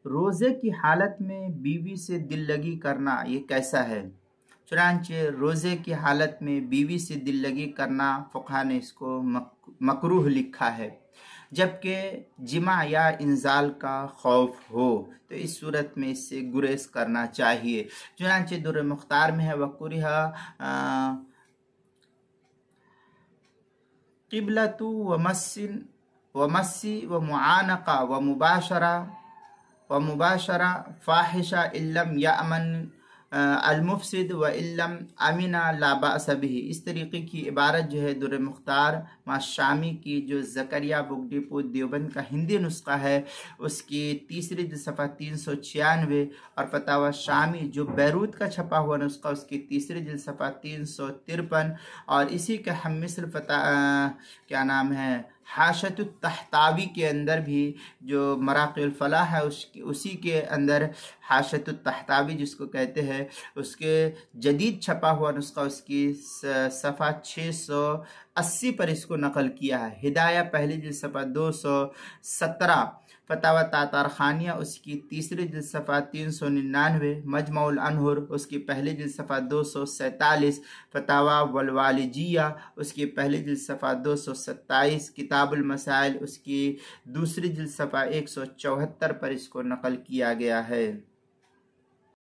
روزے کی حالت میں بیوی سے دل لگی کرنا یہ کیسا ہے؟ چنانچہ روزے کی حالت میں بیوی سے دل لگی کرنا فقہ نے اس کو مکروہ لکھا ہے، جبکہ جماع یا انزال کا خوف ہو تو اس صورت میں اس سے گریز کرنا چاہیے۔ چنانچہ در مختار میں ہے وَقُرِہَ قبلۃ ومسی ومعانقہ ومباشرہ فاحشہ علم یامن المفسد و علم امنا لا باس به۔ اس طریقے کی عبارت جو ہے در مختار شامی کی جو زکریہ بک ڈپو دیوبند کا ہندی نسخہ ہے اس کی تیسری جلد صفحہ 396، اور فتاوی شامی جو بیروت کا چھپا ہوا نسخہ اس کی تیسری جلد صفحہ 353، اور اسی کے ہم مثل کیا نام ہے حاشیۃ الطحطاوی کے اندر بھی جو مراقی الفلاح ہے اسی کے اندر حاشیۃ الطحطاوی جس کو کہتے ہیں اس کے جدید چھپا ہوا نسخہ اس کی صفحہ 680 پر اس کو نقل کیا ہے۔ ہدایہ پہلی جلد صفحہ 217، فتاوی تاتار خانیہ اس کی تیسری جلد صفحہ 399، مجمع الانہر اس کی پہلی جلد صفحہ 247، فتاوی والوالجیہ اس کی پہلی جلد صفحہ 227، کتاب المسائل اس کی دوسری جلد صفحہ 174 پر اس کو نقل کیا گیا ہے۔